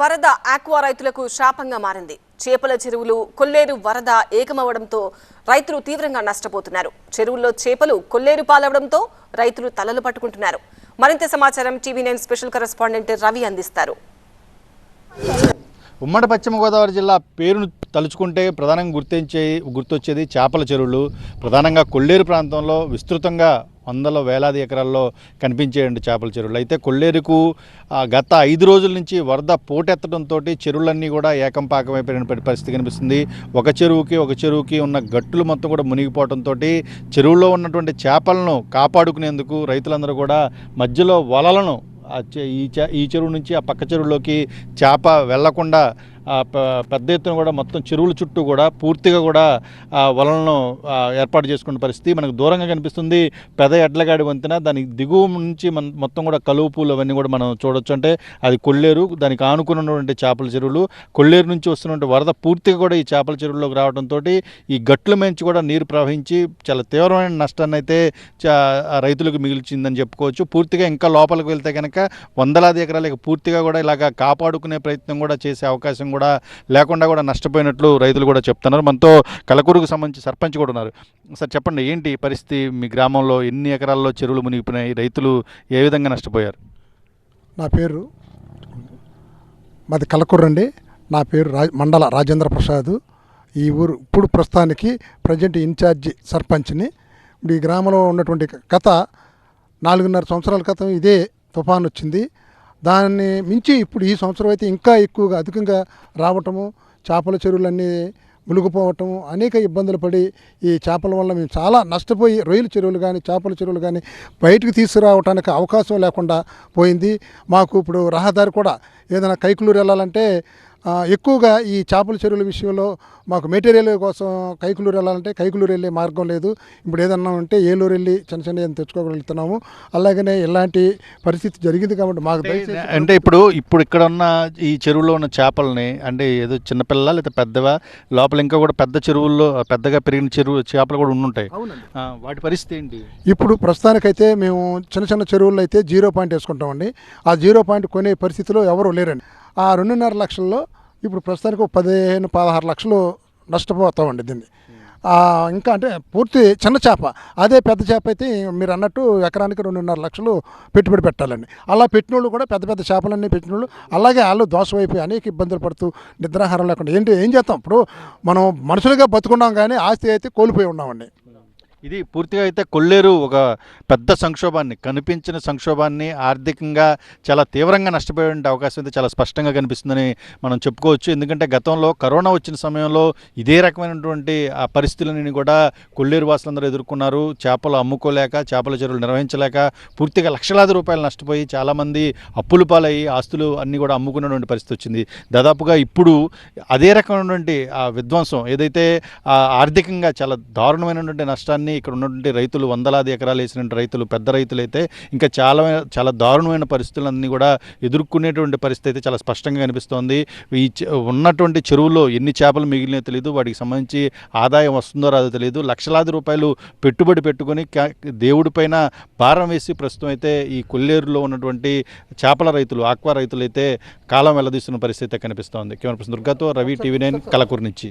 వరద ఆక్వా రైతులకు శాపంగా మారింది. చేపల చెరువులు కొల్లేరు వరద ఏకమవడంతో రైతులు తీవ్రంగా నష్టపోతున్నారు. చెరువుల్లో చేపలు కొల్లేరు పాలవడంతో రైతులు తలలు పట్టుకుంటున్నారు. మరింత సమాచారం టీవీ9 స్పెషల్ కరెస్పాండెంట్ రవి అందిస్తారు. ఉమ్మడి పశ్చిమ గోదావరి జిల్లా పేరును తలుచుకుంటే ప్రధానంగా గుర్తొచ్చేది చేపల చెరువులు. ప్రధానంగా కొల్లేరు ప్రాంతంలో విస్తృతంగా వందల వేలాది ఎకరాల్లో కనిపించేయండి చేపల చెరువులు. అయితే కొల్లేరుకు గత 5 రోజుల నుంచి వరద పోటెత్తడంతో చెరువులన్నీ కూడా ఏకంపాకమైపోయిన పరిస్థితి కనిపిస్తుంది. ఒక చెరువుకి ఉన్న గట్టులు మొత్తం కూడా మునిగిపోవడంతో చెరువుల్లో ఉన్నటువంటి చేపలను కాపాడుకునేందుకు రైతులందరూ కూడా మధ్యలో వలలను ఈ చెరువు నుంచి ఆ పక్క చెరువులోకి చేప వెళ్లకుండా పెద్ద ఎత్తున కూడా మొత్తం చెరువుల చుట్టూ కూడా పూర్తిగా కూడా వలలను ఏర్పాటు చేసుకున్న పరిస్థితి మనకు దూరంగా కనిపిస్తుంది. పెద్ద ఎడ్లగాడి వంతెన, దానికి దిగువ నుంచి మొత్తం కూడా కలువ పూలు అవన్నీ కూడా మనం చూడొచ్చు. అంటే అది కొల్లేరు, దానికి ఆనుకున్నటువంటి చేపల చెరువులు. కొల్లేరు నుంచి వస్తున్నటువంటి వరద పూర్తిగా కూడా ఈ చేపల చెరువుల్లోకి రావడంతో ఈ గట్ల నుంచి కూడా నీరు ప్రవహించి చాలా తీవ్రమైన నష్టాన్ని అయితే రైతులకు మిగిల్చిందని చెప్పుకోవచ్చు. పూర్తిగా ఇంకా లోపలికి వెళ్తే కనుక వందలాది ఎకరాలకు పూర్తిగా కూడా ఇలాగ కాపాడుకునే ప్రయత్నం కూడా చేసే అవకాశం కూడా లేకుండా కూడా నష్టపోయినట్లు రైతులు కూడా చెప్తున్నారు. మనతో కలకూరుకు సంబంధించి సర్పంచ్ కూడా ఉన్నారు. సార్ చెప్పండి, ఏంటి పరిస్థితి? మీ గ్రామంలో ఎన్ని ఎకరాల్లో చెరువులు మునిగిపోయినాయి? రైతులు ఏ విధంగా నష్టపోయారు? నా పేరు మాది కలకూరు అండి. నా పేరు మండల రాజేంద్ర ప్రసాద్. ఈ ఊరు ఇప్పుడు ప్రస్తుతానికి ప్రజెంట్ ఇన్ఛార్జి సర్పంచ్ని. ఇప్పుడు ఈ గ్రామంలో ఉన్నటువంటి గత 4.5 సంవత్సరాల క్రితం ఇదే తుఫాన్ వచ్చింది. దాన్ని మించి ఇప్పుడు ఈ సంవత్సరం అయితే ఇంకా ఎక్కువగా అధికంగా రావటము, చేపల చెరువులన్నీ మునిగిపోవటము, అనేక ఇబ్బందులు పడి ఈ చేపల వల్ల మేము చాలా నష్టపోయి రొయ్యల చెరువులు కానీ చేపల చెరువులు కానీ బయటకు తీసుకురావడానికి అవకాశం లేకుండా పోయింది. మాకు ఇప్పుడు రహదారి కూడా ఏదైనా కైకులూరు వెళ్ళాలంటే ఎక్కువగా ఈ చేపల చెరువుల విషయంలో మాకు మెటీరియల్ కోసం కైకులూరు వెళ్ళాలంటే కైకులూరు వెళ్ళే మార్గం లేదు. ఇప్పుడు ఏదన్నా ఉంటే ఏలూరు వెళ్ళి చిన్న ఏదైనా తెచ్చుకోగలుగుతున్నాము. అలాగనే ఇలాంటి పరిస్థితి జరిగింది కాబట్టి మాకు అంటే ఇప్పుడు ఇక్కడ ఉన్న ఈ చెరువులో ఉన్న చేపలని అంటే ఏదో చిన్నపిల్ల లేదా పెద్దవా, లోపల ఇంకా కూడా పెద్ద చెరువుల్లో పెద్దగా పెరిగిన చేపలు కూడా ఉండుంటాయి. వాటి పరిస్థితి ఏంటి? ఇప్పుడు ప్రస్తుతానికైతే మేము చిన్న చెరువుల్లో అయితే 0 పాయింట్ వేసుకుంటామండి. ఆ 0 పాయింట్ కొనే పరిస్థితిలో ఎవరు లేరండి. ఆ 2.5 లక్షల్లో ఇప్పుడు ప్రస్తుతానికి 15-16 లక్షలు నష్టపోతామండి దీన్ని. ఇంకా అంటే పూర్తి చిన్న చేప. అదే పెద్ద చేప అయితే మీరు అన్నట్టు ఎకరానికి 2.5 లక్షలు పెట్టుబడి పెట్టాలండి. అలా పెట్టిన వాళ్ళు కూడా పెద్ద చేపలన్నీ పెట్టిన వాళ్ళు అలాగే వాళ్ళు దోషమైపోయి అనేక ఇబ్బందులు పడుతూ నిద్రాహారం లేకుండా ఏం చేస్తాం? ఇప్పుడు మనం మనుషులుగా బతుకున్నాం కానీ ఆస్తి అయితే కోల్పోయి ఉన్నామండి. ఇది పూర్తిగా అయితే కొల్లేరు ఒక పెద్ద సంక్షోభాన్ని, కనిపించిన సంక్షోభాన్ని, ఆర్థికంగా చాలా తీవ్రంగా నష్టపోయే అవకాశం అయితే చాలా స్పష్టంగా కనిపిస్తుందని మనం చెప్పుకోవచ్చు. ఎందుకంటే గతంలో కరోనా వచ్చిన సమయంలో ఇదే రకమైనటువంటి ఆ పరిస్థితులని కూడా కొల్లేరు వాసులందరూ ఎదుర్కొన్నారు. చేపలు అమ్ముకోలేక, చేపల చెరువులు నిర్వహించలేక పూర్తిగా లక్షలాది రూపాయలు నష్టపోయి చాలామంది అప్పులు పాలయ్యి ఆస్తులు అన్నీ కూడా అమ్ముకున్నటువంటి పరిస్థితి వచ్చింది. దాదాపుగా ఇప్పుడు అదే రకమైనటువంటి ఆ విధ్వంసం ఏదైతే ఆర్థికంగా చాలా దారుణమైనటువంటి నష్టాన్ని ఇక్కడ ఉన్నటువంటి రైతులు, వందలాది ఎకరాలు వేసినటువంటి రైతులు, పెద్ద రైతులైతే ఇంకా చాలా దారుణమైన పరిస్థితులన్నీ కూడా ఎదుర్కొనేటువంటి పరిస్థితి అయితే చాలా స్పష్టంగా కనిపిస్తోంది. ఈ ఉన్నటువంటి చెరువులో ఎన్ని చేపలు మిగిలినో తెలియదు, వాటికి సంబంధించి ఆదాయం వస్తుందో రాదో తెలియదు. లక్షలాది రూపాయలు పెట్టుబడి పెట్టుకొని దేవుడి పైన భారం వేసి ప్రస్తుతం అయితే ఈ కొల్లేరులో ఉన్నటువంటి చేపల రైతులు, ఆక్వా రైతులు అయితే కాలం వెల్లదీస్తున్న పరిస్థితి కనిపిస్తోంది. కెమెరా పర్సన్ దుర్గాతో రవి, టీవీ9 కలకూరు నుంచి.